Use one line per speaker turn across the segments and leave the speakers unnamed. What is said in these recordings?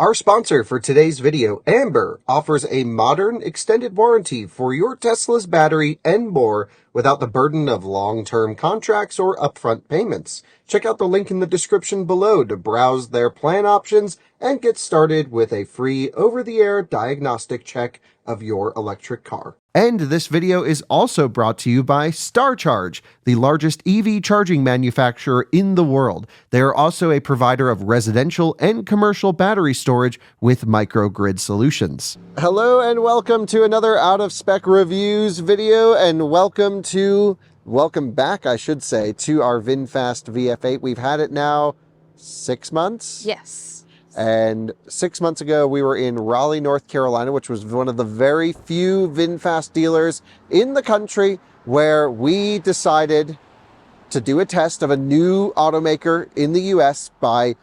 Our sponsor for today's video, Amber, offers a modern extended warranty for your Tesla's battery and more without the burden of long-term contracts or upfront payments. Check out the link in the description below to browse their plan options and get started with a free over-the-air diagnostic check of your electric car. And this video is also brought to you by StarCharge, the largest EV charging manufacturer in the world. They are also a provider of residential and commercial battery storage with microgrid solutions. Hello and welcome to another Out of Spec Reviews video, and welcome back, I should say, to our VinFast VF8. We've had it now 6 months?
Yes.
And 6 months ago, we were in Raleigh, North Carolina, which was one of the very few VinFast dealers in the country where we decided to do a test of a new automaker in the US by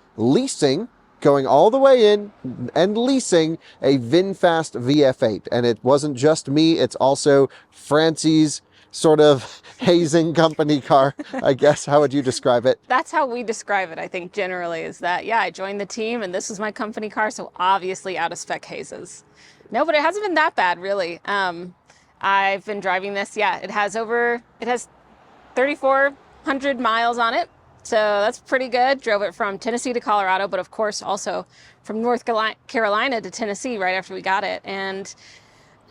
going all the way in and leasing a VinFast VF8. And it wasn't just me, it's also Francie's sort of hazing company car, I guess. How would you describe it? That's how we describe it, I think, generally, is that, yeah, I joined the team and this was my company car, so obviously out of spec hazes. No, but it hasn't been that bad, really. I've been driving this, it has 3,400 miles on it, so that's pretty good. Drove it from Tennessee to Colorado, but of course also from North Carolina to Tennessee right after we got it. And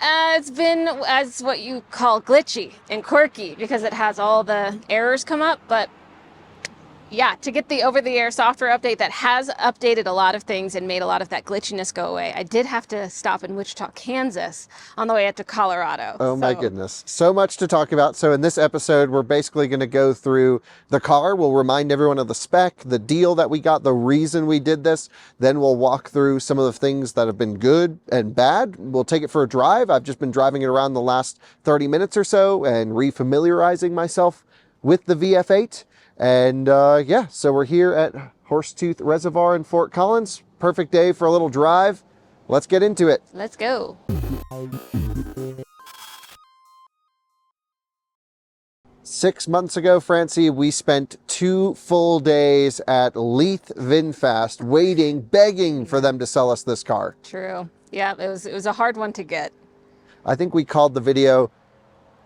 it's been as what you call glitchy and quirky because it has all the errors come up, but yeah, to get the over-the-air software update that has updated a lot of things and made a lot of that glitchiness go away, I did have to stop in Wichita, Kansas on the way up to Colorado. Oh my goodness. So much to talk about. So in this episode, we're basically going to go through the car. We'll remind everyone of the spec, the deal that we got, the reason we did this. Then we'll walk through some of the things that have been good and bad. We'll take it for a drive. I've just been driving it around the last 30 minutes or so and refamiliarizing myself with the VF8. And yeah, so we're here at Horsetooth Reservoir in Fort Collins. Perfect day for a little drive. Let's get into it. Let's go. Six months ago, Francie, we spent 2 full days at Leith VinFast waiting, begging for them to sell us this car. True. Yeah, it was a hard one to get. I think we called the video,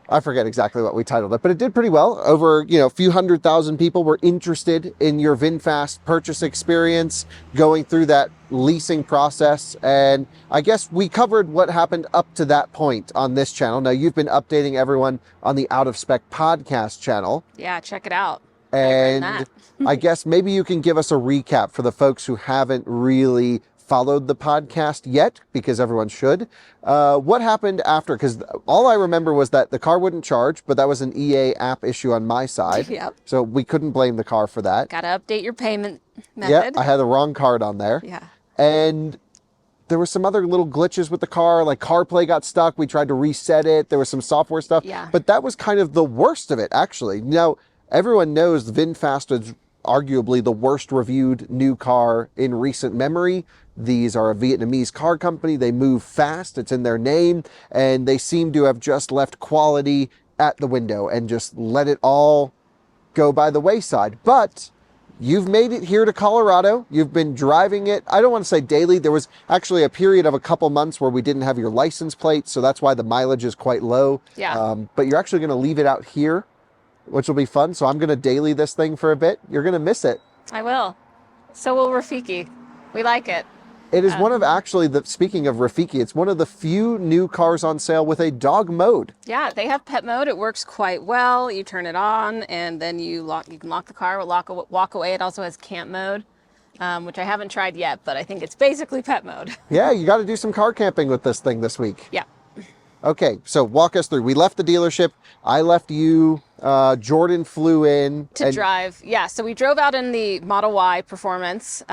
I forget exactly what we titled it, but it did pretty well. Over, a few 100,000 people were interested in your VinFast purchase experience, going through that leasing process. And I guess we covered what happened up to that point on this channel. Now, you've been updating everyone on the Out of Spec podcast channel. Yeah, check it out. And I guess maybe you can give us a recap for the folks who haven't really followed the podcast yet, because everyone should. What happened after? Because all I remember was that the car wouldn't charge, but that was an EA app issue on my side. Yep. So we couldn't blame the car for that. Got to update your payment method. Yeah, I had the wrong card on there. Yeah. And there were some other little glitches with the car, like CarPlay got stuck. We tried to reset it. There was some software stuff. Yeah. But that was kind of the worst of it, actually. Now, everyone knows VinFast is arguably the worst reviewed new car in recent memory. These are a Vietnamese car company. They move fast. It's in their name. And they seem to have just left quality at the window and just let it all go by the wayside. But you've made it here to Colorado. You've been driving it, I don't want to say daily. There was actually a period of a couple months where we didn't have your license plate. So that's why the mileage is quite low. Yeah. But you're actually going to leave it out here, which will be fun. So I'm going to daily this thing for a bit. You're going to miss it. I will. So will Rafiki. We like it. It is one of speaking of Rafiki, it's one of the few new cars on sale with a dog mode. Yeah, they have pet mode. It works quite well. You turn it on and then you can lock the car, walk away. It also has camp mode, which I haven't tried yet, but I think it's basically pet mode. Yeah, you got to do some car camping with this thing this week. Yeah. Okay, so walk us through. We left the dealership. I left you. Jordan flew in. To drive. Yeah, so we drove out in the Model Y Performance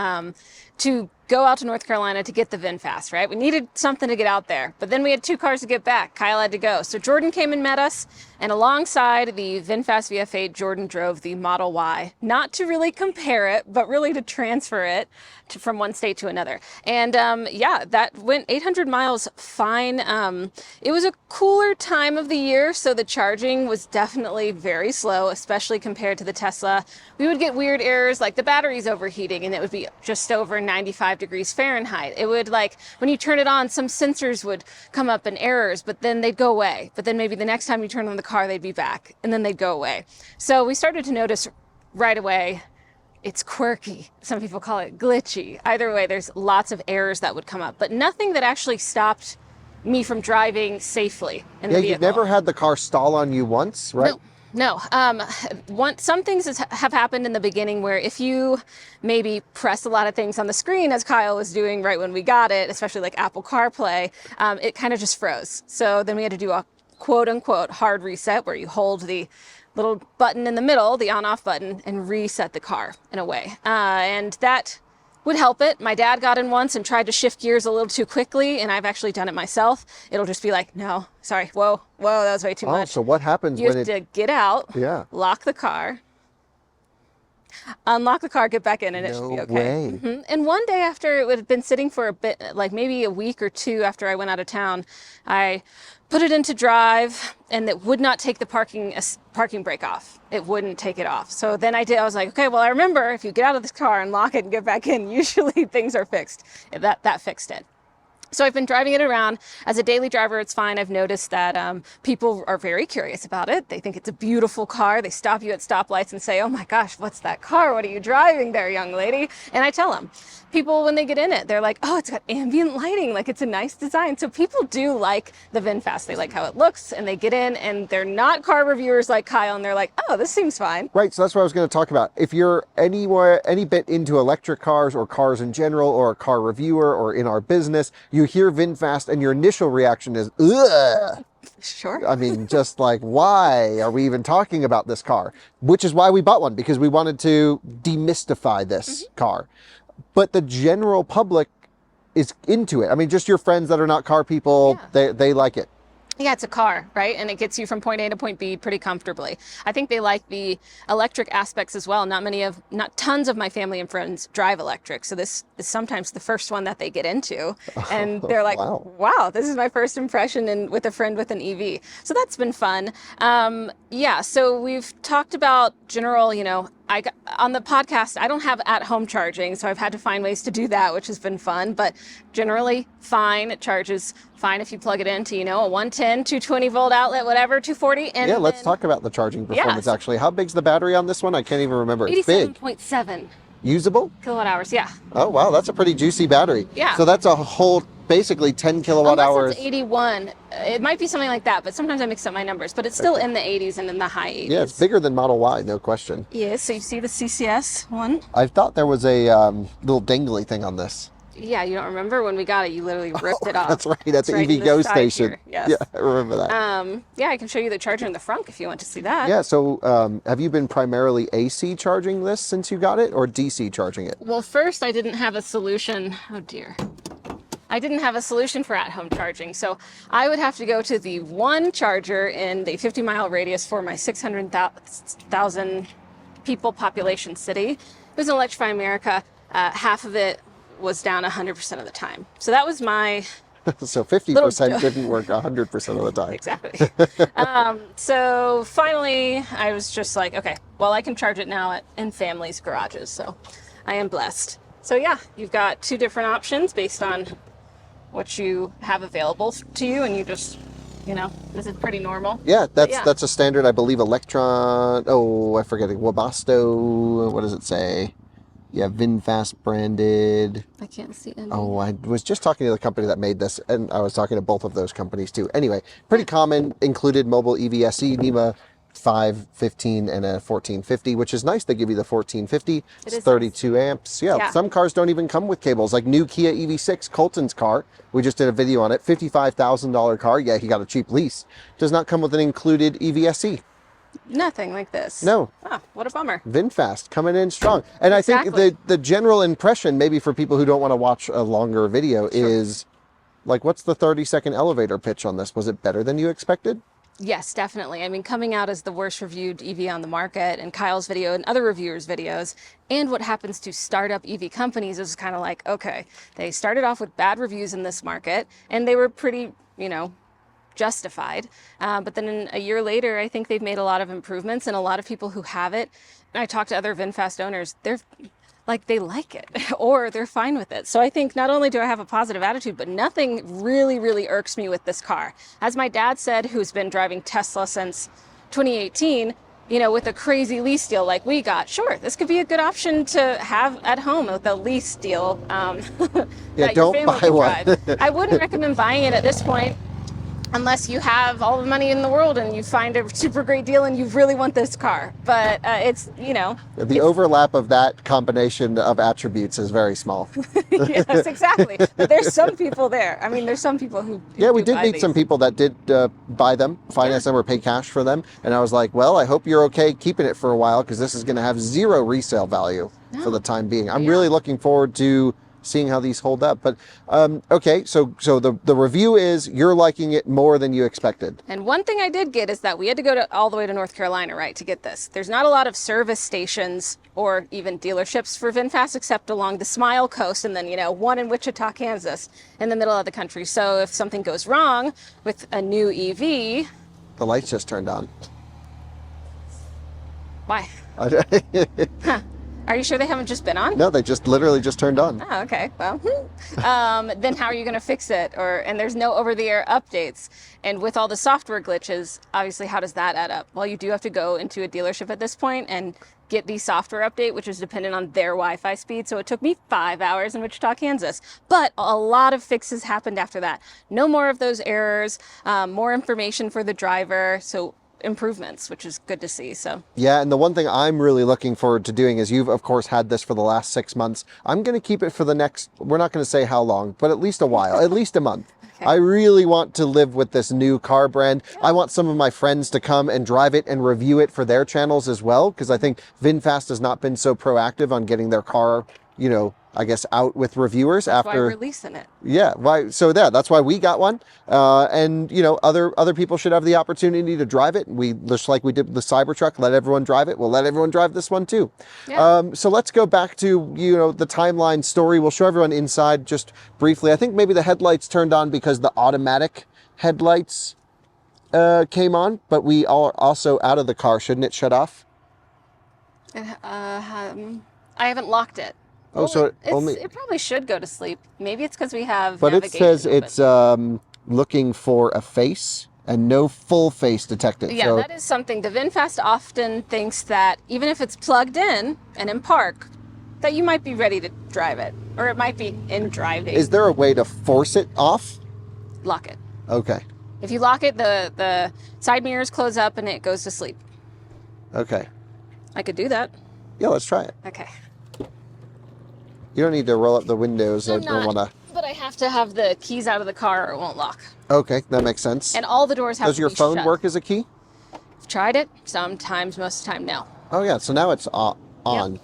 to go out to North Carolina to get the VinFast, right? We needed something to get out there, but then we had 2 cars to get back. Kyle had to go. So Jordan came and met us, and alongside the VinFast VF8, Jordan drove the Model Y, not to really compare it, but really to transfer it from one state to another. And yeah, that went 800 miles fine. It was a cooler time of the year, so the charging was definitely very slow, especially compared to the Tesla. We would get weird errors like the battery's overheating and it would be just over 95
degrees Fahrenheit. It would, like, when you turn it on, some sensors would come up in errors, but then they'd go away. But then maybe the next time you turn on the car, they'd be back, and then they'd go away. So we started to notice right away, it's quirky. Some people call it glitchy. Either way, there's lots of errors that would come up, but nothing that actually stopped me from driving safely in the vehicle.
You've never had the car stall on you once, right?
No. Some things have happened in the beginning where if you maybe press a lot of things on the screen, as Kyle was doing right when we got it, especially like Apple CarPlay, it kind of just froze. So then we had to do a quote unquote hard reset where you hold the little button in the middle, the on-off button, and reset the car in a way. And that would help it. My dad got in once and tried to shift gears a little too quickly, and I've actually done it myself. It'll just be like, no, sorry, whoa, that was way too much.
So what happens
when you have to get out, lock the car, unlock the car, get back in, and it should be okay. Mm-hmm. And one day after it had been sitting for a bit, like maybe a week or two after I went out of town, I put it into drive, and it would not take the parking brake off. It wouldn't take it off. So then I was like, okay, well, I remember if you get out of this car and lock it and get back in, usually things are fixed. That fixed it. So I've been driving it around. As a daily driver, it's fine. I've noticed that people are very curious about it. They think it's a beautiful car. They stop you at stoplights and say, oh my gosh, what's that car? What are you driving there, young lady? And I tell them. People, when they get in it, they're like, oh, it's got ambient lighting. Like, it's a nice design. So people do like the VinFast. They like how it looks, and they get in, and they're not car reviewers like Kyle, and they're like, oh, this seems fine.
Right, so that's what I was going to talk about. If you're any bit into electric cars or cars in general, or a car reviewer, or in our business, you hear VinFast and your initial reaction is, ugh.
Sure.
I mean, just like, why are we even talking about this car? Which is why we bought one, because we wanted to demystify this car. But the general public is into it. I mean, just your friends that are not car people, they like it.
Yeah, it's a car, right? And it gets you from point A to point B pretty comfortably. I think they like the electric aspects as well. Not tons of my family and friends drive electric. So this is sometimes the first one that they get into. And they're like, wow, this is my first impression with a friend with an EV. So that's been fun. So we've talked about general, on the podcast, I don't have at-home charging, so I've had to find ways to do that, which has been fun, but generally fine. It charges fine if you plug it into, a 110, 220 volt outlet, whatever, 240. And
let's talk about the charging performance, actually. How big's the battery on this one? I can't even remember. It's big.
87.7.
Usable?
Kilowatt hours, yeah.
Oh, wow, that's a pretty juicy battery.
Yeah.
So that's a whole, basically 10 kilowatt hours.
It's 81. It might be something like that, but sometimes I mix up my numbers. But it's still in the 80s and in the high 80s.
Yeah, it's bigger than Model Y, no question.
Yeah, so you see the CCS one?
I thought there was a little dangly thing on this.
Yeah, you don't remember when we got it, you literally ripped it off.
That's right, that's an EV Go station.
Yes.
Yeah, I remember that.
I can show you the charger in the front if you want to see that.
Yeah, so have you been primarily AC charging this since you got it, or DC charging it?
Well, first I didn't have a solution. Oh dear. I didn't have a solution for at-home charging, so I would have to go to the one charger in the 50-mile radius for my 600,000 people population city. It was in Electrify America. Half of it was down 100% of the time. So that was my
so 50% didn't work 100% of the time.
Exactly. So finally, I was just like, okay, well, I can charge it now in families' garages, so I am blessed. So yeah, you've got two different options based on what you have available to you, and you just, this is pretty normal.
Yeah, that's a standard, I believe, Electron. Oh, I forget it. Webasto. What does it say? Yeah, VinFast branded.
I can't see any.
Oh, I was just talking to the company that made this, and I was talking to both of those companies too. Anyway, pretty common, included mobile EVSE, NEMA 515 and a 1450, which is nice. They give you the 1450. It's 32 amps. Yeah, some cars don't even come with cables. Like new Kia EV6, Colton's car, we just did a video on it, $55,000 car. Yeah, he got a cheap lease. Does not come with an included EVSE.
Nothing like this.
No.
Ah, what a bummer.
VinFast coming in strong. And I think the general impression, maybe for people who don't want to watch a longer video, is like, what's the 30-second elevator pitch on this? Was it better than you expected?
Yes, definitely. I mean, coming out as the worst reviewed EV on the market, and Kyle's video and other reviewers' videos, and what happens to startup EV companies is kind of like, okay, they started off with bad reviews in this market, and they were pretty, justified. But then a year later, I think they've made a lot of improvements, and a lot of people who have it, and I talked to other VinFast owners, like they like it or they're fine with it. So I think not only do I have a positive attitude, but nothing really, really irks me with this car. As my dad said, who's been driving Tesla since 2018, you know, with a crazy lease deal like we got, sure, this could be a good option to have at home with a lease deal.
Yeah, don't buy one.
I wouldn't recommend buying it at this point, unless you have all the money in the world and you find a super great deal and you really want this car. But it's, you know.
The overlap of that combination of attributes is very small.
Yes, exactly. But there's some people there. I mean, there's some people who
yeah, we did meet some people that did buy them, finance them, or pay cash for them. And I was like, well, I hope you're okay keeping it for a while because this is going to have zero resale value for the time being. I'm really looking forward to seeing how these hold up. But okay, so the review is you're liking it more than you expected.
And one thing I did get is that we had to go all the way to North Carolina, right, to get this. There's not a lot of service stations or even dealerships for VinFast except along the Smile Coast, and then, you know, one in Wichita, Kansas, in the middle of the country. So if something goes wrong with a new EV...
The lights just turned on.
Why? Huh. Are you sure they haven't just been on?
No, they just literally just turned on.
Oh, okay. Well, then how are you going to fix it? And there's no over-the-air updates. And with all the software glitches, obviously, how does that add up? Well, you do have to go into a dealership at this point and get the software update, which is dependent on their Wi-Fi speed. So it took me 5 hours in Wichita, Kansas. But a lot of fixes happened after that. No more of those errors, more information for the driver. So improvements, which is good to see. So
yeah, and the one thing I'm really looking forward to doing is, you've of course had this for the last 6 months. I'm going to keep it for the next, we're not going to say how long, but at least a while, at least a month. Okay. I really want to live with this new car brand. Yeah. I want some of my friends to come and drive it and review it for their channels as well, because I think VinFast has not been so proactive on getting their car, you know, I guess, out with reviewers.
That's
after
why releasing it.
Yeah, why? So that's why we got one, and you know, other people should have the opportunity to drive it. We, just like we did with the Cybertruck, let everyone drive it. We'll let everyone drive this one too. Yeah. So let's go back to, you know, the timeline story. We'll show everyone inside just briefly. I think maybe the headlights turned on because the automatic headlights came on, but we are also out of the car. Shouldn't it shut off?
I haven't locked it.
Oh, well, so
it probably should go to sleep. Maybe it's because we have.
But it says open. It's looking for a face and no full face detected.
Yeah, so that is something. The VinFast often thinks that even if it's plugged in and in park, that you might be ready to drive it, or it might be in driving.
Is there a way to force it off?
Lock it.
Okay.
If you lock it, the side mirrors close up and it goes to sleep.
Okay.
I could do that.
Yeah, let's try it.
Okay.
You don't need to roll up the windows. I don't want to.
But I have to have the keys out of the car or it won't lock.
Okay, that makes sense.
And all the doors have to be shut.
Does your phone work as a key?
I've tried it. Sometimes, most of the time, no.
Oh, yeah. So now it's on.
Yep.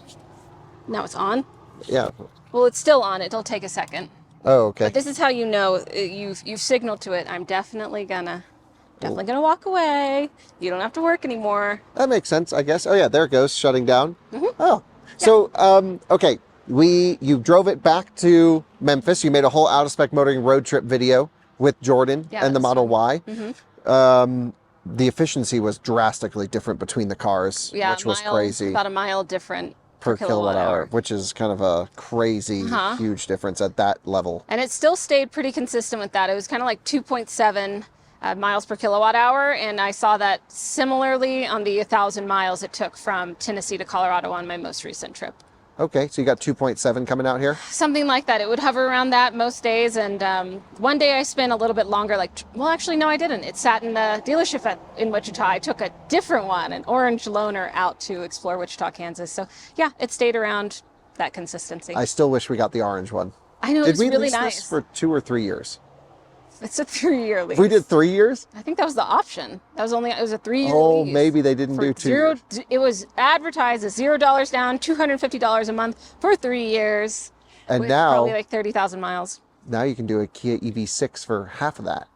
Now it's on?
Yeah.
Well, it's still on. It'll take a second.
Oh, okay.
But this is how you know you've signaled to it. I'm definitely gonna walk away. You don't have to work anymore.
That makes sense, I guess. Oh, yeah. There it goes. Shutting down. Mm-hmm. Oh.
Yeah.
So, okay. You drove it back to Memphis. You made a whole out-of-spec motoring road trip video with Jordan and the Model Y. Mm-hmm. The efficiency was drastically different between the cars, which was crazy.
About a mile different
per kilowatt hour, which is kind of a crazy, huge difference at that level.
And it still stayed pretty consistent with that. It was kind of like 2.7 miles per kilowatt hour, and I saw that similarly on the 1,000 miles it took from Tennessee to Colorado on my most recent trip.
Okay, so you got 2.7 coming out here?
Something like that. It would hover around that most days, and one day I spent a little bit longer, well, actually, no, I didn't. It sat in the dealership in Wichita. I took a different one, an orange loaner, out to explore Wichita, Kansas. So, yeah, it stayed around that consistency.
I still wish we got the orange one.
I know, it's really nice. Did we lease
this for 2 or 3 years?
It's a 3-year lease.
We did 3 years?
I think that was the option. It was a 3-year lease.
Oh, maybe they didn't do 2 years.
It was advertised as $0 down, $250 a month for 3 years.
And
with
now,
probably like 30,000 miles.
Now you can do a Kia EV6 for half of that.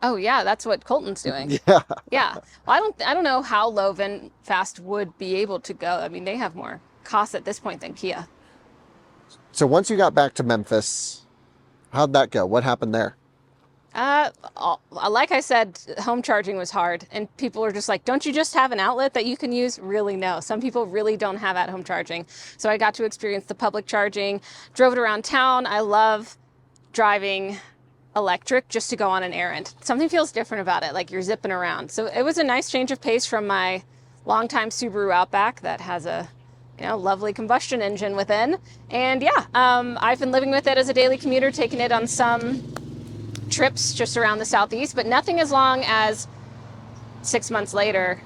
Oh yeah, that's what Colton's doing.
Yeah.
Yeah. Well, I don't know how low VinFast would be able to go. I mean, they have more costs at this point than Kia.
So once you got back to Memphis, how'd that go? What happened there?
Like I said, home charging was hard, and people were just like, don't you just have an outlet that you can use? Really, no. Some people really don't have at-home charging. So I got to experience the public charging, drove it around town. I love driving electric just to go on an errand. Something feels different about it, like you're zipping around. So it was a nice change of pace from my longtime Subaru Outback that has a lovely combustion engine within. And yeah, I've been living with it as a daily commuter, taking it on some trips just around the Southeast, but nothing as long as 6 months later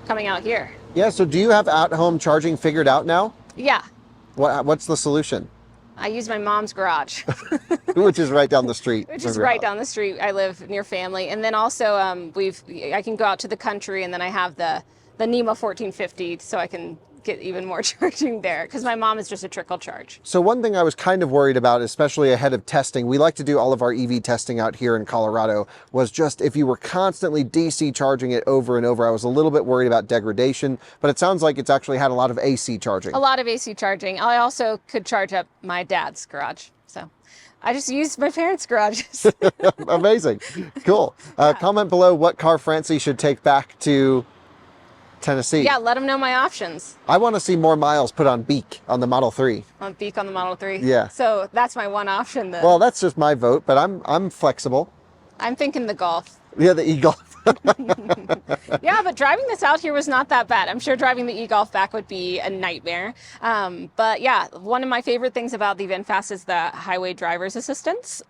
coming out here.
Yeah, so do you have at-home charging figured out now?
Yeah.
What's the solution?
I use my mom's garage.
Which is right down the street.
Which is right down the street. I live near family. And then also I can go out to the country, and then I have the NEMA 1450, so I can get even more charging there, because my mom is just a trickle charge.
So one thing I was kind of worried about, especially ahead of testing, we like to do all of our EV testing out here in Colorado, was just if you were constantly DC charging it over and over, I was a little bit worried about degradation, but it sounds like it's actually had a lot of AC charging.
A lot of AC charging. I also could charge up my dad's garage, so I just used my parents' garages.
Amazing. Cool.
Yeah.
Comment below what car Francie should take back to Tennessee.
Yeah, let them know my options.
I want to see more miles put on Beak on the Model 3.
On Beak on the Model 3?
Yeah.
So that's my one option then.
Well, that's just my vote, but I'm flexible.
I'm thinking the Golf.
Yeah, the e-Golf.
Yeah, but driving this out here was not that bad. I'm sure driving the e-Golf back would be a nightmare. But yeah, one of my favorite things about the VinFast is the highway driver's assistance.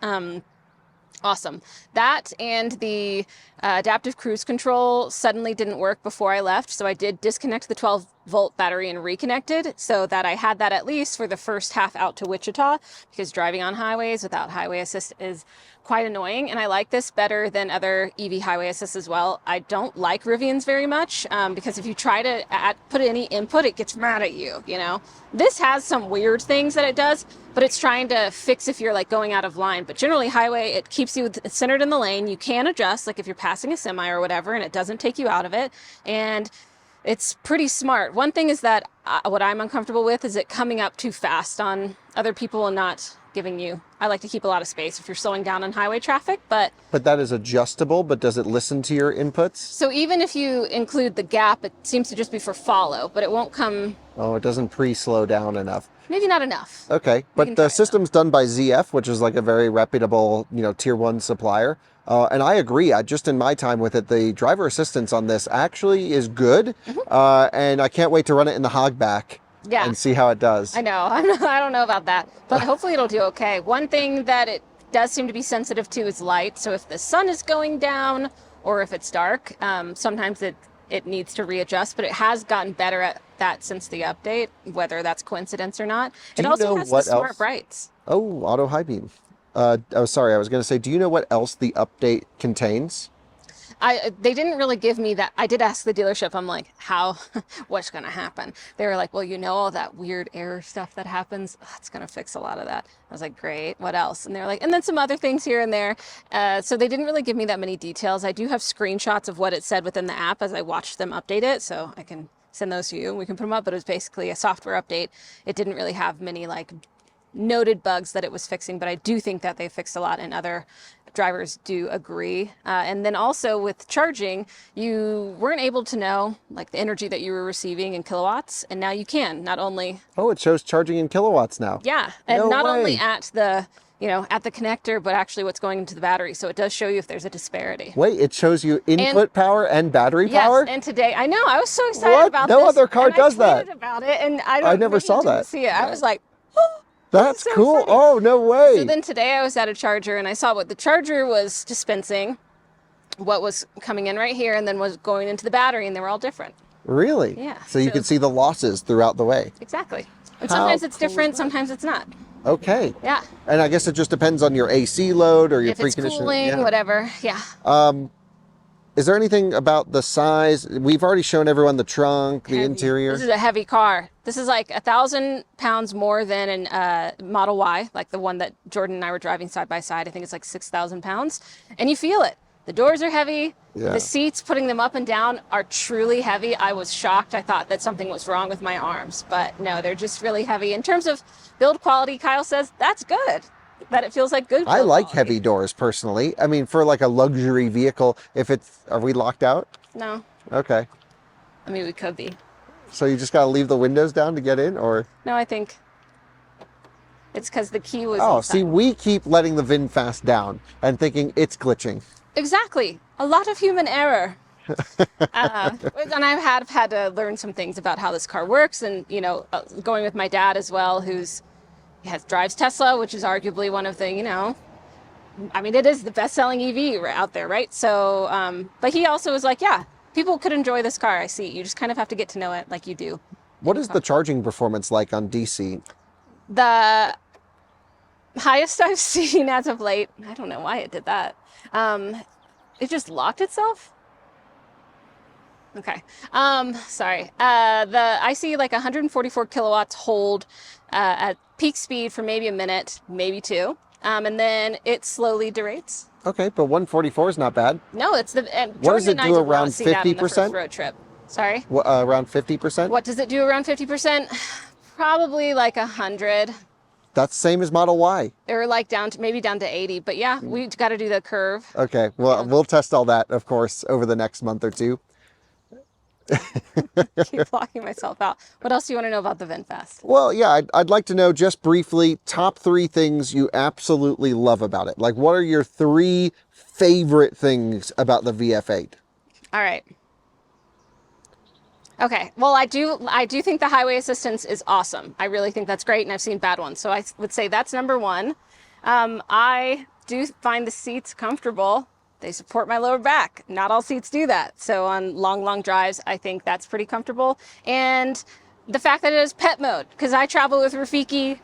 Awesome. That and the adaptive cruise control suddenly didn't work before I left, so I did disconnect the 12-volt battery and reconnected, so that I had that at least for the first half out to Wichita, because driving on highways without highway assist is quite annoying, and I like this better than other EV highway assist as well. I don't like Rivian's very much, because if you try to put any input, it gets mad at you, you know? This has some weird things that it does, but it's trying to fix if you're like going out of line. But generally highway, it keeps you centered in the lane. You can adjust, like if you're passing a semi or whatever, and it doesn't take you out of it. And it's pretty smart. One thing is that what I'm uncomfortable with is it coming up too fast on other people and not giving you, I like to keep a lot of space if you're slowing down on highway traffic, but
that is adjustable, but does it listen to your inputs?
So even if you include the gap, it seems to just be for follow, but it won't come.
Oh, it doesn't pre-slow down enough.
Maybe not enough.
Okay, but the system's done by ZF, which is like a very reputable, tier 1 supplier. And I agree. Just in my time with it, the driver assistance on this actually is good. And I can't wait to run it in the hogback. Yeah. And see how it does.
I know. I don't know about that, but hopefully it'll do okay. One thing that it does seem to be sensitive to is light. So if the sun is going down or if it's dark, sometimes it needs to readjust, but it has gotten better at that since the update, whether that's coincidence or not. It also has the smart brights.
Oh, auto high beam. Sorry, I was going to say, do you know what else the update contains?
They didn't really give me that. I did ask the dealership, I'm like, what's going to happen? They were like, well, all that weird error stuff that happens, it's going to fix a lot of that. I was like, great, what else? And they were like, and then some other things here and there. So they didn't really give me that many details. I do have screenshots of what it said within the app as I watched them update it, so I can send those to you and we can put them up, but it was basically a software update. It didn't really have many noted bugs that it was fixing, but I do think that they fixed a lot, and other drivers do agree. And then also with charging, you weren't able to know the energy that you were receiving in kilowatts, and now you can. Not only
it shows charging in kilowatts now.
Yeah, and not only at the at the connector, but actually what's going into the battery. So it does show you if there's a disparity.
Wait, it shows you input power and battery power?
Yes, and today, I know, I was so excited about this.
No other car does that.
I tweeted about it, and
I never saw that.
See it. I was like, oh.
That's so cool. Exciting. Oh, no way.
So then today I was at a charger and I saw what the charger was dispensing, what was coming in right here, and then was going into the battery, and they were all different.
Really?
Yeah.
So you can see the losses throughout the way.
Exactly. And sometimes it's different, sometimes it's not.
Okay.
Yeah.
And I guess it just depends on your AC load or your preconditioning.
If it's cooling, whatever. Yeah.
Is there anything about the size? We've already shown everyone the trunk, the interior.
This is a heavy car. This is like 1,000 pounds more than a Model Y, like the one that Jordan and I were driving side by side. I think it's like 6,000 pounds. And you feel it. The doors are heavy. Yeah. The seats, putting them up and down, are truly heavy. I was shocked. I thought that something was wrong with my arms. But no, they're just really heavy. In terms of build quality, Kyle says, that's good. that it feels like good.
I like
quality.
heavy doors personally. I mean, for like a luxury vehicle, are we locked out?
No.
Okay.
I mean, we could be.
So you just got to leave the windows down to get in, or?
No, I think it's because the key was
Oh,
inside.
see, we keep letting the VinFast down and thinking it's glitching.
Exactly. A lot of human error. And I've had to learn some things about how this car works, and going with my dad as well, drives Tesla, which is arguably one of the I mean, it is the best-selling EV out there, right? So, but he also was like, yeah, people could enjoy this car. I see. You just kind of have to get to know it like you do.
What is the charging performance like on DC?
The highest I've seen as of late, I don't know why it did that. It just locked itself. Okay. Sorry. I see like 144 kilowatts hold at peak speed for maybe a minute, maybe two. And then it slowly derates.
Okay, but 144 is not bad.
No, it's the.
What does it do around 50%?
Road trip. Sorry.
Around 50%?
What does it do around 50%? Probably like 100.
That's the same as Model Y.
Or like maybe down to 80. But yeah, we've got to do the curve.
Okay, well, we'll test all that, of course, over the next month or two.
Keep blocking myself out. What else do you want to know about the VinFast?
Well, yeah, I'd like to know just briefly, top 3 things you absolutely love about it. Like, what are your 3 favorite things about the VF8?
All right. Okay. Well, I do think the highway assistance is awesome. I really think that's great, and I've seen bad ones. So I would say that's number 1. I do find the seats comfortable. They support my lower back. Not all seats do that. So on long drives, I think that's pretty comfortable. And the fact that it is pet mode, because I travel with Rafiki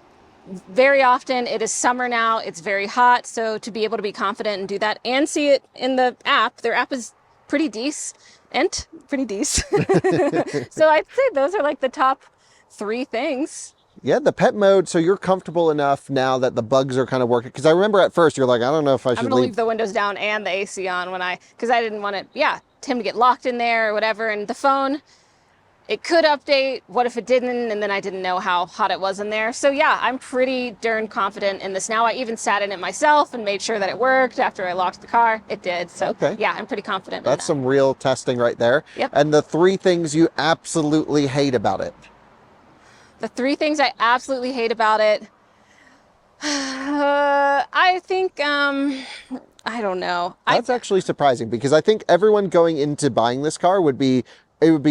very often. It is summer now. It's very hot. So to be able to be confident and do that and see it in the app, their app is pretty decent. So I'd say those are like the top 3 things.
Yeah, the pet mode, so you're comfortable enough now that the bugs are kind of working. Because I remember at first you're like, I don't know if I should
I'm going to leave the windows down and the AC on because I didn't want him to get locked in there or whatever. And the phone, it could update. What if it didn't? And then I didn't know how hot it was in there. So yeah, I'm pretty darn confident in this now. I even sat in it myself and made sure that it worked after I locked the car. It did. So okay. Yeah, I'm pretty confident.
That's some real testing right there.
Yep.
And the 3 things you absolutely hate about it.
The 3 things I absolutely hate about it. I think, I don't know.
That's actually surprising, because I think everyone going into buying this car would be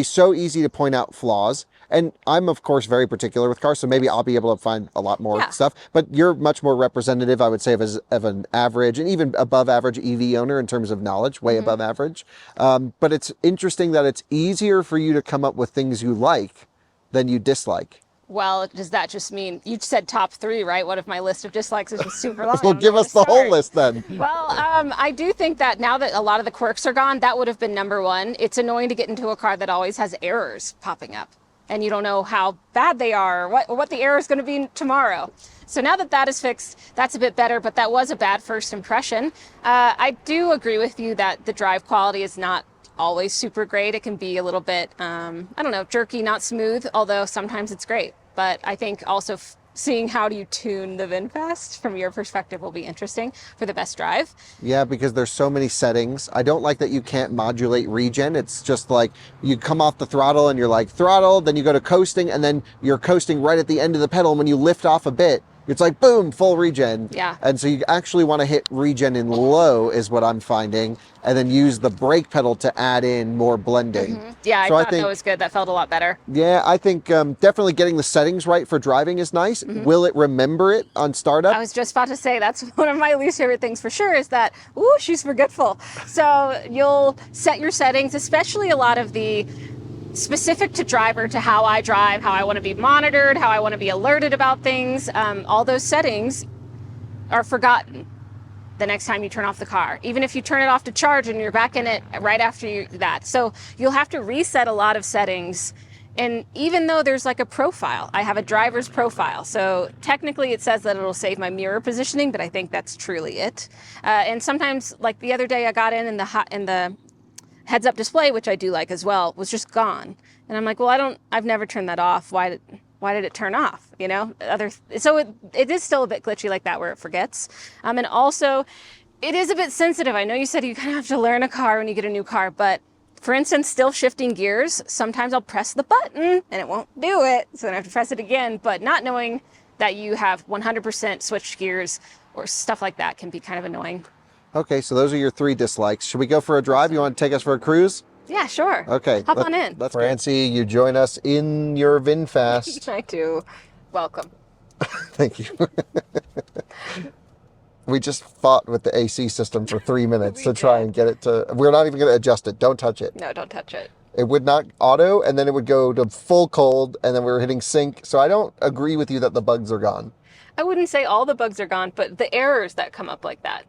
so easy to point out flaws. And I'm, of course, very particular with cars, so maybe I'll be able to find a lot more stuff. But you're much more representative, I would say, of an average and even above average EV owner in terms of knowledge, way above average. But it's interesting that it's easier for you to come up with things you like than you dislike.
Well, does that just mean, you said top 3, right? What if my list of dislikes is just super long?
Well, give us the whole list then.
Well, I do think that now that a lot of the quirks are gone, that would have been number 1. It's annoying to get into a car that always has errors popping up, and you don't know how bad they are, or what the error is going to be tomorrow. So now that that is fixed, that's a bit better, but that was a bad first impression. I do agree with you that the drive quality is not always super great. It can be a little bit, I don't know, jerky, not smooth, although sometimes it's great. But I think also seeing how do you tune the VinFast from your perspective will be interesting for the best drive.
Yeah, because there's so many settings. I don't like that you can't modulate regen. It's just like you come off the throttle and you're like throttle, then you go to coasting, and then you're coasting right at the end of the pedal. And when you lift off a bit, it's like, boom, full regen.
Yeah.
And so you actually want to hit regen in low is what I'm finding, and then use the brake pedal to add in more blending.
Mm-hmm. Yeah, so I thought that was good. That felt a lot better.
Yeah, I think definitely getting the settings right for driving is nice. Mm-hmm. Will it remember it on startup?
I was just about to say, that's one of my least favorite things for sure, is that, ooh, she's forgetful. So you'll set your settings, especially a lot of the specific to driver, to how I drive, how I want to be monitored, how I want to be alerted about things. All those settings are forgotten the next time you turn off the car, even if you turn it off to charge and you're back in it right after that. So you'll have to reset a lot of settings. And even though there's like a profile, I have a driver's profile. So technically it says that it'll save my mirror positioning, but I think that's truly it. And sometimes, like the other day, I got in the heads-up display, which I do like as well, was just gone. And I'm like, well, I've never turned that off. Why why did it turn off? You know, so it is still a bit glitchy like that where it forgets. And also it is a bit sensitive. I know you said you kind of have to learn a car when you get a new car, but for instance, still shifting gears, sometimes I'll press the button and it won't do it. So then I have to press it again, but not knowing that you have 100% switched gears or stuff like that can be kind of annoying.
Okay, so those are your 3 dislikes. Should we go for a drive? You want to take us for a cruise?
Yeah, sure.
Okay.
Hop on in.
Let's Francie, you join us in your VinFast.
I do. Welcome.
Thank you. We just fought with the AC system for 3 minutes to try and get it to... We're not even going to adjust it. Don't touch it.
No, don't touch it.
It would not auto, and then it would go to full cold, and then we were hitting sync. So I don't agree with you that the bugs are gone.
I wouldn't say all the bugs are gone, but the errors that come up like that.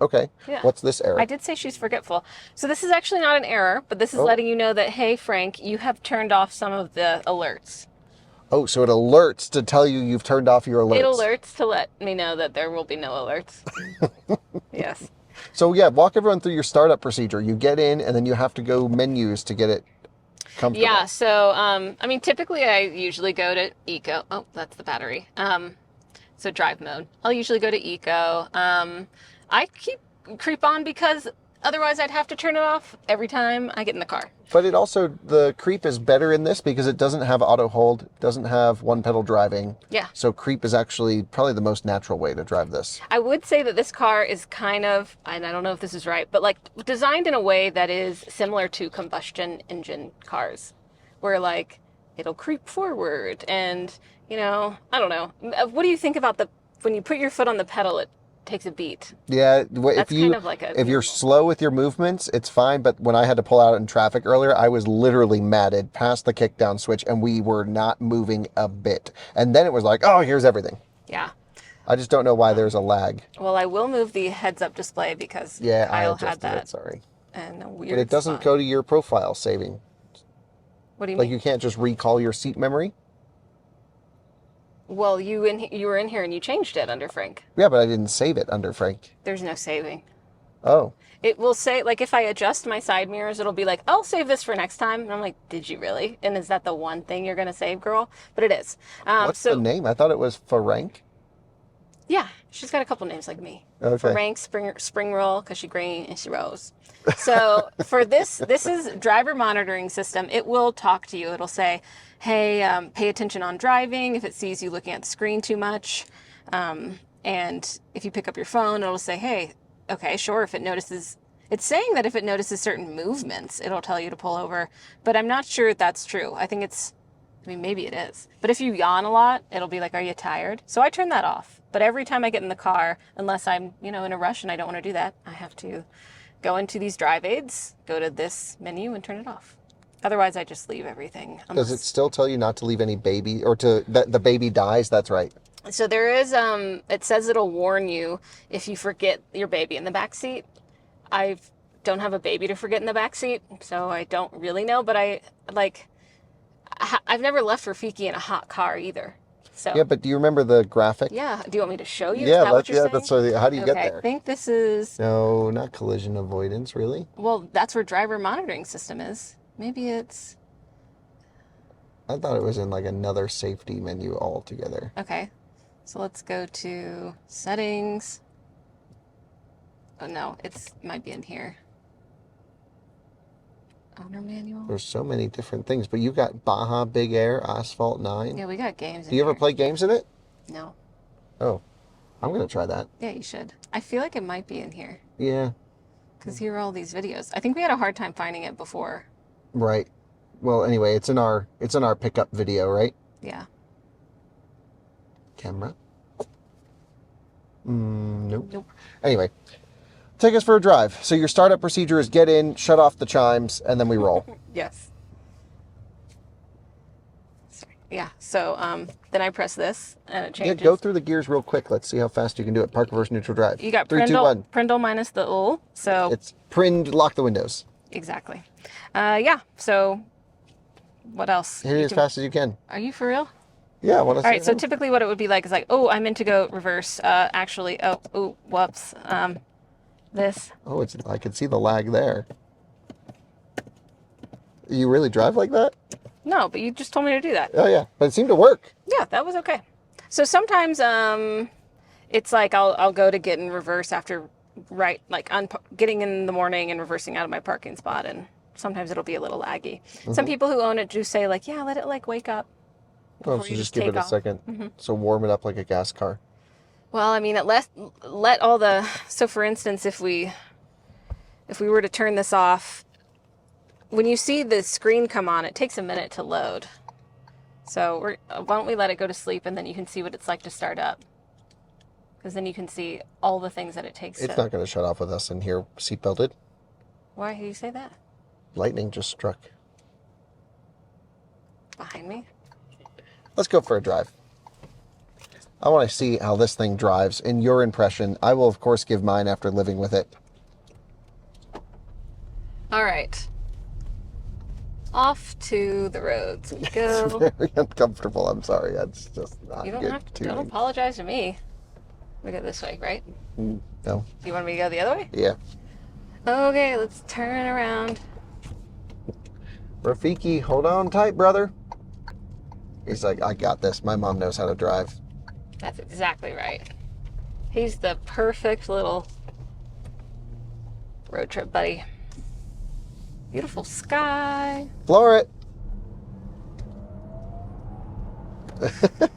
Okay.
Yeah.
What's this error?
I did say she's forgetful. So this is actually not an error, but this is letting you know that, hey, Frank, you have turned off some of the alerts.
Oh, so it alerts to tell you you've turned off your alerts.
It alerts to let me know that there will be no alerts. Yes.
So yeah, walk everyone through your startup procedure. You get in, and then you have to go menus to get it comfortable.
Yeah, so, I mean, typically I usually go to Eco. Oh, that's the battery. So drive mode. I'll usually go to Eco. I creep on because otherwise I'd have to turn it off every time I get in the car.
But it also, the creep is better in this because it doesn't have auto hold, doesn't have one pedal driving.
Yeah.
So creep is actually probably the most natural way to drive this.
I would say that this car is kind of, and I don't know if this is right, but like designed in a way that is similar to combustion engine cars, where like it'll creep forward and, you know, I don't know. What do you think about when you put your foot on the pedal, it takes a beat?
Yeah,
That's kind of like
if you're slow with your movements, it's fine. But when I had to pull out in traffic earlier, I was literally matted past the kick down switch, and we were not moving a bit. And then it was like, oh, here's everything.
Yeah.
I just don't know why there's a lag.
Well, I will move the heads-up display because
Kyle
I
adjusted
had that.
it, sorry.
And a weird
But it doesn't
spot.
go to your profile saving.
What do you
Like
mean?
you can't just recall your seat memory?
Well, you were in here and you changed it under Frank.
Yeah, but I didn't save it under Frank.
There's no saving.
Oh.
It will say, like, if I adjust my side mirrors, it'll be like, I'll save this for next time. And I'm like, did you really? And is that the one thing you're going to save, girl? But it is.
What's the name? I thought it was Frank.
Yeah, she's got a couple names like me.
Okay.
Frank, spring roll, because she green and she rose. So for this is driver monitoring system. It will talk to you. It'll say, hey, pay attention on driving if it sees you looking at the screen too much. And if you pick up your phone, it'll say, hey, okay, sure, if it notices, it's saying that if it notices certain movements, it'll tell you to pull over. But I'm not sure if that's true. I think maybe it is. But if you yawn a lot, it'll be like, are you tired? So I turn that off. But every time I get in the car, unless I'm, in a rush and I don't want to do that, I have to go into these drive aids, go to this menu and turn it off. Otherwise, I just leave everything.
Does it still tell you not to leave any baby or that the baby dies? That's right.
So there is, it says it'll warn you if you forget your baby in the back seat. I don't have a baby to forget in the back seat, so I don't really know, but I've never left Rafiki in a hot car either. So.
Yeah, but do you remember the graphic?
Yeah. Do you want me to show you?
Yeah,
that's
how do you get there?
I think this is...
No, not collision avoidance, really?
Well, that's where driver monitoring system is. Maybe it's...
I thought it was in like another safety menu altogether.
Okay. So let's go to settings. Oh no, might be in here. Owner manual.
There's so many different things, but you got Baja Big Air, Asphalt 9.
Yeah, we got games in
Do you ever
here.
play games in it?
No.
Oh, I'm going to try that.
Yeah, you should. I feel like it might be in here.
Yeah.
Because here are all these videos. I think we had a hard time finding it before.
Right. Well, anyway, it's in our pickup video, right?
Yeah.
Camera. Nope.
Nope.
Anyway, take us for a drive. So your startup procedure is get in, shut off the chimes, and then we roll.
Yes. Sorry. Yeah. So then I press this and it changes.
Yeah, go through the gears real quick. Let's see how fast you can do it. Park, reverse, neutral, drive.
You got
3, 2, 1.
Prindle minus the ul. So
It's prind, lock the windows.
exactly. Yeah. So what else?
Hit it as fast as you can.
Are you for real?
Yeah, I want to see.
All right, so typically what it would be like is like, oh, I meant to go reverse. Actually, whoops. This.
Oh, I can see the lag there. You really drive like that?
No, but you just told me to do that.
Oh, yeah. But it seemed to work.
Yeah, that was okay. So sometimes it's like I'll go to get in reverse after getting in the morning and reversing out of my parking spot, and sometimes it'll be a little laggy. Some people who own it do say like, yeah, let it like wake up.
Oh, so just give it a second. So warm it up like a gas car.
Well, I mean, let all the, so for instance, if we were to turn this off, when you see the screen come on, it takes a minute to load. So why don't we let it go to sleep, and then you can see what it's like to start up. Because then you can see all the things that it takes.
It's not going to shut off with us in here seatbelted.
Why do you say that?
Lightning just struck.
Behind me?
Let's go for a drive. I want to see how this thing drives. In your impression, I will, of course, give mine after living with it.
All right. Off to the roads we go.
It's very uncomfortable. I'm sorry. It's just not good.
You don't have to. Don't apologize to me. We go this way, right?
No.
Do you want me to go the other way?
Yeah.
Okay, let's turn around.
Rafiki, hold on tight, brother. He's like, I got this. My mom knows how to drive.
That's exactly right. He's the perfect little road trip buddy. Beautiful sky.
Floor it.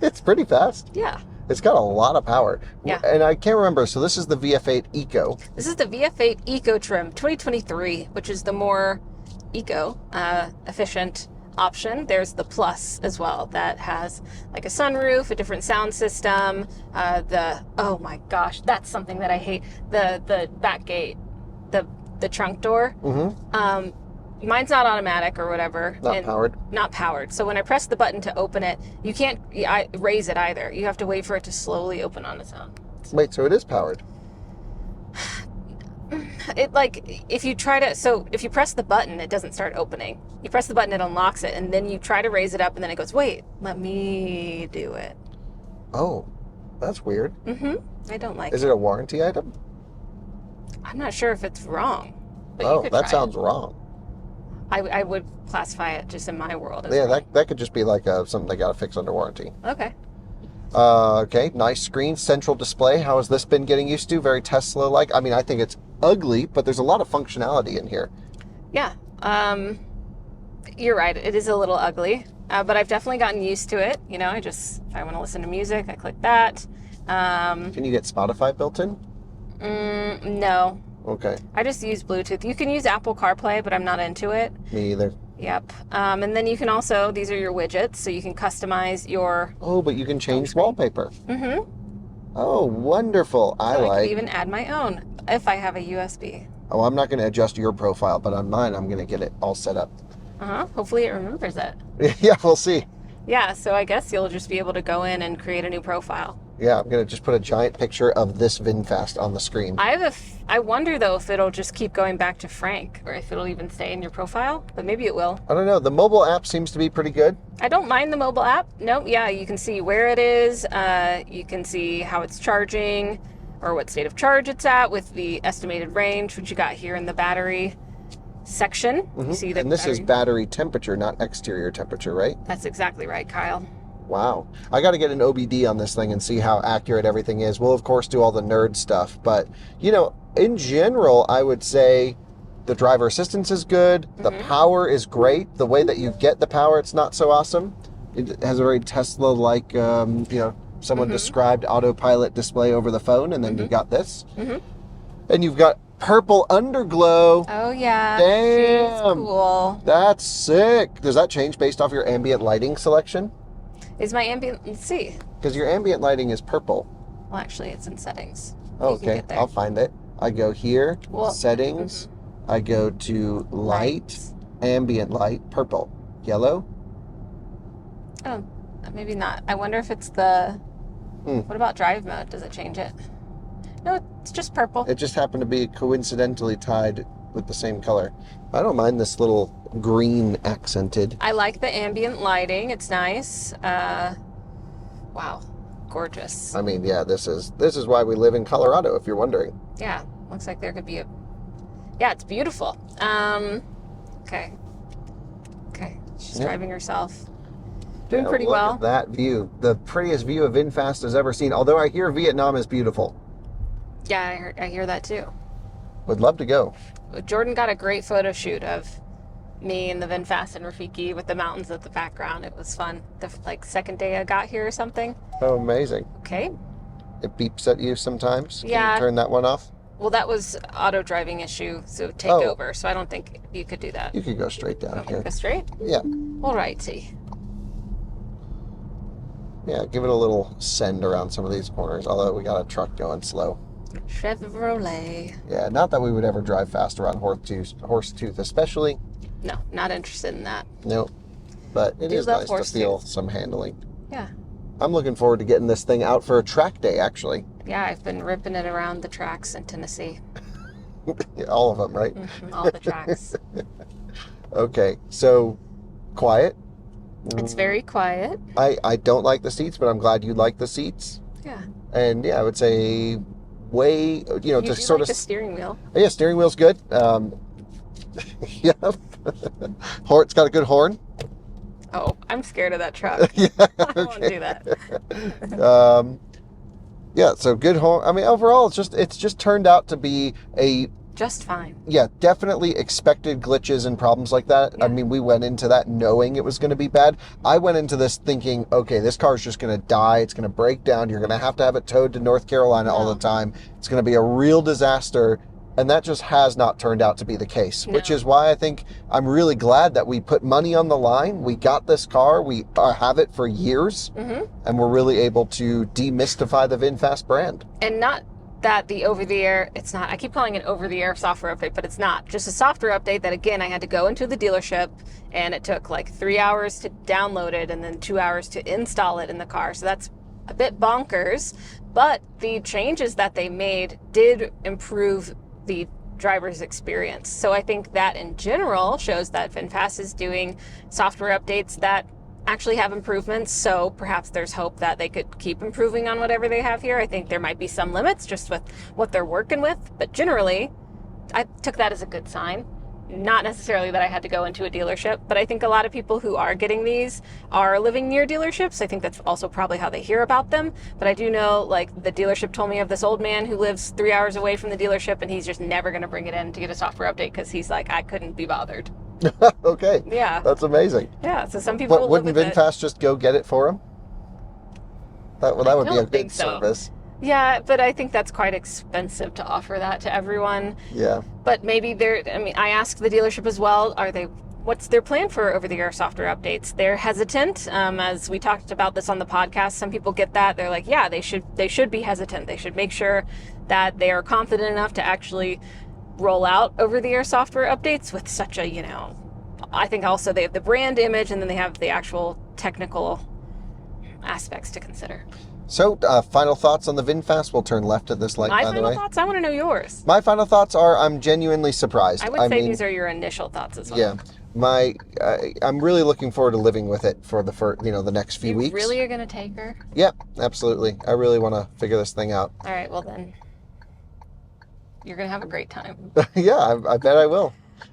It's pretty fast.
Yeah.
It's got a lot of power.
Yeah.
And I can't remember. So this is the VF8 Eco.
This is the VF8 Eco trim 2023, which is the more eco efficient option. There's the Plus as well that has like a sunroof, a different sound system. Oh my gosh, that's something that I hate. The back gate, the trunk door. Mine's not automatic or whatever.
Not powered.
Not powered. So when I press the button to open it, you can't raise it either. You have to wait for it to slowly open on its own.
Wait, so it is powered?
It like, if you press the button, it doesn't start opening. You press the button, it unlocks it, and then you try to raise it up, and then it goes, wait, let me do it.
Oh, that's weird.
I don't like it.
Is it a warranty item?
I'm not sure if it's wrong. But
Oh, that sounds wrong.
I would classify it just in my world as
Yeah,
wrong.
that could just be like something they got to fix under warranty.
Okay.
Okay, nice screen, central display. How has this been getting used to? Very Tesla-like. I mean, I think it's ugly, but there's a lot of functionality in here.
Yeah. You're right. It is a little ugly, but I've definitely gotten used to it. You know, if I want to listen to music, I click that.
Can you get Spotify built in?
No.
Okay.
I just use Bluetooth. You can use Apple CarPlay, but I'm not into it.
Me either.
Yep. And then you can also, these are your widgets, so you can customize your...
Oh, but you can change wallpaper. Oh, wonderful. I
can even add my own if I have a USB.
Oh, I'm not going to adjust your profile, but on mine, I'm going to get it all set up.
Hopefully it remembers it.
Yeah, we'll see.
Yeah, so I guess you'll just be able to go in and create a new profile.
Yeah, I'm going to just put a giant picture of this VinFast on the screen.
I wonder, though, if it'll just keep going back to Frank, or if it'll even stay in your profile, but maybe it will.
I don't know. The mobile app seems to be pretty good.
I don't mind the mobile app. No, yeah, you can see where it is. You can see how it's charging, or what state of charge it's at with the estimated range, which you got here in the battery section. You see the
And this is battery temperature, not exterior temperature, right?
That's exactly right, Kyle.
Wow. I got to get an OBD on this thing and see how accurate everything is. We'll, of course, do all the nerd stuff. But, you know, in general, I would say the driver assistance is good. The power is great. The way that you get the power, it's not so awesome. It has a very Tesla-like, someone described autopilot display over the phone. And then you got this. And you've got purple underglow.
Oh, yeah.
Damn.
She's cool.
That's sick. Does that change based off your ambient lighting selection?
Is my ambient... Let's see.
Because your ambient lighting is purple.
Well, actually, it's in settings.
Oh, okay, I'll find it. I go here, settings. I go to light, ambient light, purple, yellow.
Oh, maybe not. I wonder if it's the... What about drive mode? Does it change it? No, it's just purple.
It just happened to be coincidentally tied with the same color. I don't mind this little green accented.
I like the ambient lighting. It's nice. Wow, gorgeous.
I mean, yeah, this is why we live in Colorado, if you're wondering.
Yeah, looks like there could be a... Yeah, it's beautiful. Okay. She's driving herself. Doing pretty
look
well.
At that view. The prettiest view of VinFast has ever seen. Although I hear Vietnam is beautiful.
Yeah, I hear that too.
Would love to go.
Jordan got a great photo shoot of me and the VinFast and Rafiki with the mountains at the background. It was fun. The second day I got here or something.
Oh, amazing.
Okay.
It beeps at you sometimes. Can
Yeah.
you turn that one off?
Well, that was auto driving issue, so take over. So I don't think you could do that.
You could go straight down here.
Go straight?
Yeah.
All righty.
Yeah, give it a little send around some of these corners, although we got a truck going slow.
Chevrolet.
Yeah, not that we would ever drive fast around Horsetooth especially.
No, not interested in that.
Nope. But it is nice to feel some handling.
Yeah.
I'm looking forward to getting this thing out for a track day, actually.
Yeah, I've been ripping it around the tracks in Tennessee.
All of them, right?
Mm-hmm, all the tracks.
Okay, so quiet.
It's very quiet.
I don't like the seats, but I'm glad you like the seats.
Yeah.
And yeah, I would say way,
You
just
do
sort
like
of
the steering wheel.
Yeah, steering wheel's good. Yeah. It's got a good horn.
Oh, I'm scared of that truck.
Yeah,
I don't want to do
that. Yeah, so good horn. I mean, overall, it's just turned out to be a
just fine.
Yeah, definitely expected glitches and problems like that. Yeah. I mean, we went into that knowing it was going to be bad. I went into this thinking, okay, this car is just going to die. It's going to break down. You're going to have it towed to North Carolina all the time. It's going to be a real disaster. And that just has not turned out to be the case, which is why I think I'm really glad that we put money on the line. We got this car. We have it for years. And we're really able to demystify the VinFast brand.
And not that the over-the-air, it's not, I keep calling it over-the-air software update, but it's not. Just a software update that, again, I had to go into the dealership, and it took like 3 hours to download it and then 2 hours to install it in the car. So that's a bit bonkers, but the changes that they made did improve the driver's experience. So I think that in general shows that VinFast is doing software updates that actually have improvements, so perhaps there's hope that they could keep improving on whatever they have here. I think there might be some limits just with what they're working with, but generally I took that as a good sign. Not necessarily that I had to go into a dealership, but I think a lot of people who are getting these are living near dealerships. I think that's also probably how they hear about them. But I do know, like, the dealership told me of this old man who lives 3 hours away from the dealership, and he's just never going to bring it in to get a software update because he's like, I couldn't be bothered.
Okay.
Yeah.
That's amazing.
Yeah, so some people
wouldn't VinFast just go get it for him? That would be a good service.
Yeah, but I think that's quite expensive to offer that to everyone.
Yeah.
But maybe I asked the dealership as well, what's their plan for over-the-air software updates? They're hesitant. As we talked about this on the podcast, some people get that. They're like, yeah, they should be hesitant. They should make sure that they are confident enough to actually roll out over-the-air software updates with such a, I think also they have the brand image and then they have the actual technical aspects to consider.
So, final thoughts on the VinFast. We'll turn left at this light, by the way.
My final thoughts? I want to know yours.
My final thoughts are I'm genuinely surprised.
I would say these are your initial thoughts as well.
Yeah. I'm really looking forward to living with it for the next few weeks.
You really are going to take her?
Yeah, absolutely. I really want to figure this thing out.
All right, well then, you're going to have a great time.
Yeah, I bet I will.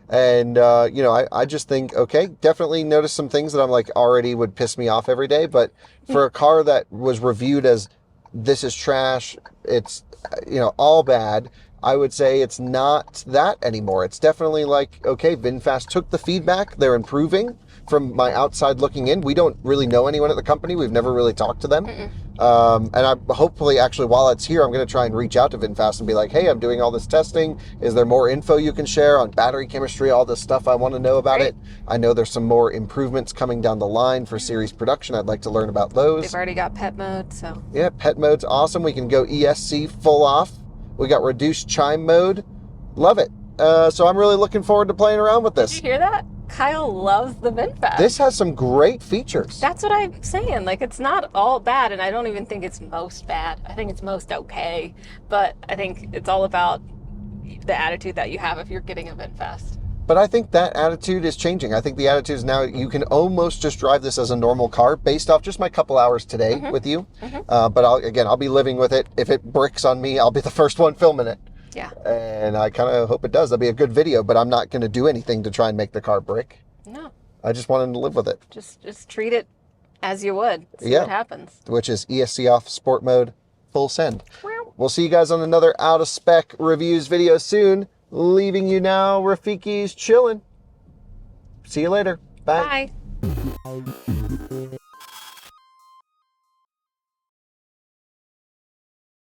And, I just think, okay, definitely notice some things that I'm like already would piss me off every day. But for a car that was reviewed as this is trash, it's, all bad, I would say it's not that anymore. It's definitely like, okay, VinFast took the feedback. They're improving. From my outside looking in, we don't really know anyone at the company. We've never really talked to them. And I hopefully, actually, while it's here, I'm going to try and reach out to VinFast and be like, hey, I'm doing all this testing. Is there more info you can share on battery chemistry, all this stuff I want to know about it? I know there's some more improvements coming down the line for series production. I'd like to learn about those.
They've already got pet mode, so.
Yeah, pet mode's awesome. We can go ESC full off. We got reduced chime mode. Love it. So I'm really looking forward to playing around with this.
Did you hear that? Kyle loves the VinFast.
This has some great features.
That's what I'm saying. Like, it's not all bad, and I don't even think it's most bad. I think it's most okay. But I think it's all about the attitude that you have if you're getting a VinFast.
But I think that attitude is changing. I think the attitude is now you can almost just drive this as a normal car based off just my couple hours today with you. But I'll be living with it. If it bricks on me, I'll be the first one filming it.
Yeah.
And I kind of hope it does. That'll be a good video, but I'm not going to do anything to try and make the car brick.
No.
I just wanted to live with it.
Just treat it as you would. See what happens.
Which is ESC off, sport mode, full send. We'll see you guys on another out of spec reviews video soon. Leaving you now, Rafiki's chilling. See you later. Bye.
Bye.